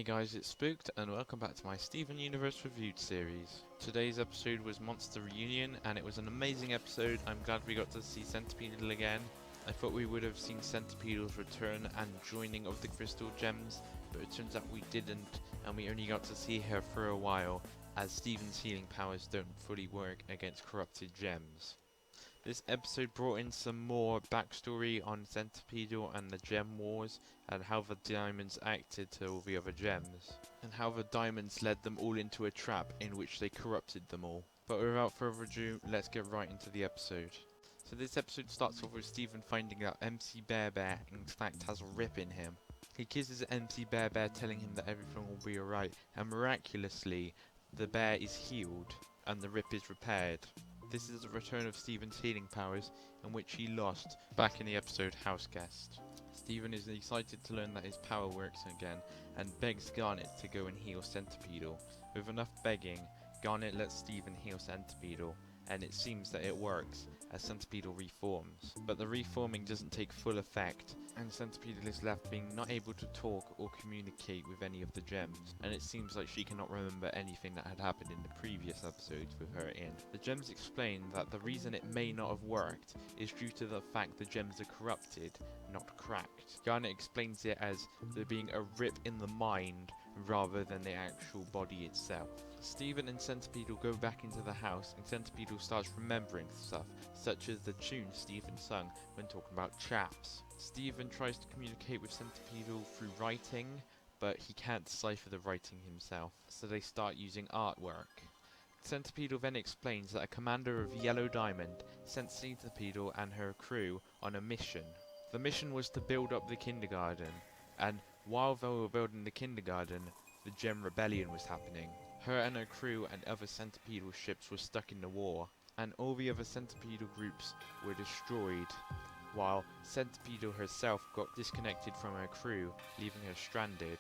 Hey guys, it's Spooked and welcome back to my Steven Universe Reviewed series. Today's episode was Monster Reunion and it was an amazing episode. I'm glad we got to see Centipedal again. I thought we would have seen Centipedal's return and joining of the crystal gems, but it turns out we didn't, and we only got to see her for a while, as Steven's healing powers don't fully work against corrupted gems. This episode brought in some more backstory on Centipedal and the Gem Wars, and how the diamonds acted to all the other gems, and how the diamonds led them all into a trap in which they corrupted them all. But without further ado, let's get right into the episode. So this episode starts off with Steven finding out MC Bear Bear in fact has a rip in him. He kisses MC Bear Bear, telling him that everything will be alright, and miraculously, the bear is healed, and the rip is repaired. This is a return of Steven's healing powers, in which he lost back in the episode House Guest. Steven is excited to learn that his power works again, and begs Garnet to go and heal Centipedal. With enough begging, Garnet lets Steven heal Centipedal, and it seems that it works, as Centipedal reforms. But the reforming doesn't take full effect, and Centipedal is left being not able to talk or communicate with any of the gems, and it seems like she cannot remember anything that had happened in the previous episodes with her in. The gems explain that the reason it may not have worked is due to the fact the gems are corrupted, not cracked. Garnet explains it as there being a rip in the mind rather than the actual body itself. Steven and Centipedal go back into the house, and Centipedal starts remembering stuff, such as the tune Steven sung when talking about chaps. Steven tries to communicate with Centipedal through writing, but he can't decipher the writing himself, so they start using artwork. Centipedal then explains that a commander of Yellow Diamond sent Centipedal and her crew on a mission. The mission was to build up the kindergarten, and while they were building the kindergarten, the Gem Rebellion was happening. Her and her crew and other Centipedal ships were stuck in the war, and all the other Centipedal groups were destroyed, while Centipedal herself got disconnected from her crew, leaving her stranded.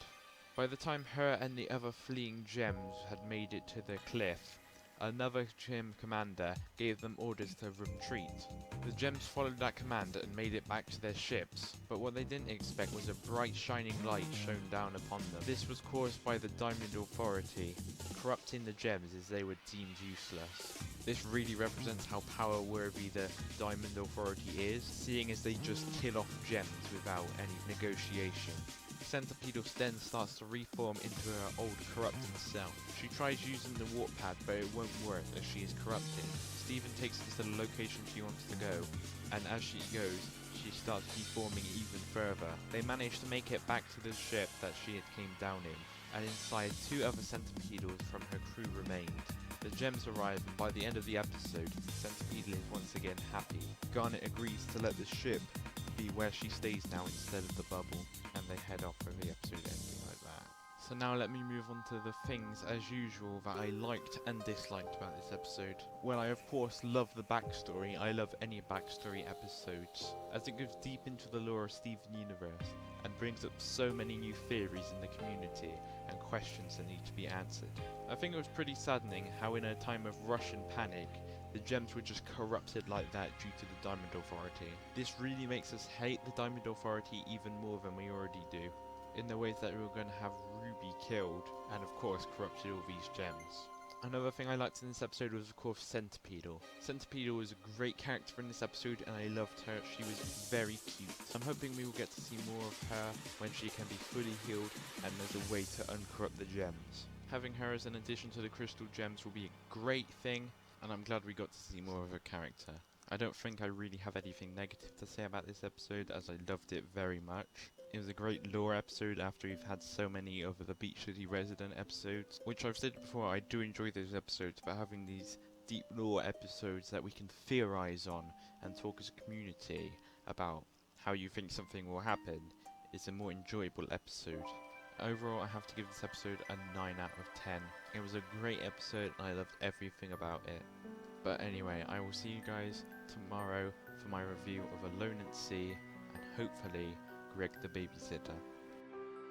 By the time her and the other fleeing gems had made it to the cliff, another gem commander gave them orders to retreat. The gems followed that command and made it back to their ships, but what they didn't expect was a bright shining light shone down upon them. This was caused by the Diamond Authority, corrupting the gems as they were deemed useless. This really represents how power-worthy the Diamond Authority is, seeing as they just kill off gems without any negotiation. Centipedal then starts to reform into her old corrupting self. She tries using the warp pad, but it won't work as she is corrupted. Steven takes her to the location she wants to go, and as she goes, she starts deforming even further. They manage to make it back to the ship that she had came down in, and inside 2 other Centipedals from her crew remained. The gems arrive, and by the end of the episode, Centipedal is once again happy. Garnet agrees to let the ship be where she stays now instead of the bubble, and they head off with the episode ending like that. So now let me move on to the things as usual that I liked and disliked about this episode. Well, I of course love the backstory. I love any backstory episodes, as it goes deep into the lore of Steven Universe and brings up so many new theories in the community and questions that need to be answered. I think it was pretty saddening how in a time of rush and panic, the gems were just corrupted like that due to the Diamond Authority. This really makes us hate the Diamond Authority even more than we already do, in the ways that we were going to have Ruby killed, and of course corrupted all these gems. Another thing I liked in this episode was of course Centipedal. Centipedal was a great character in this episode and I loved her. She was very cute. I'm hoping we will get to see more of her when she can be fully healed and there's a way to uncorrupt the gems. Having her as an addition to the crystal gems will be a great thing, and I'm glad we got to see more of her character. I don't think I really have anything negative to say about this episode, as I loved it very much. It was a great lore episode after we've had so many of the Beach City Resident episodes, which I've said before, I do enjoy those episodes, but having these deep lore episodes that we can theorize on and talk as a community about how you think something will happen is a more enjoyable episode. Overall, I have to give this episode a 9 out of 10. It was a great episode and I loved everything about it. But anyway, I will see you guys tomorrow for my review of Alone at Sea and hopefully Greg the Babysitter.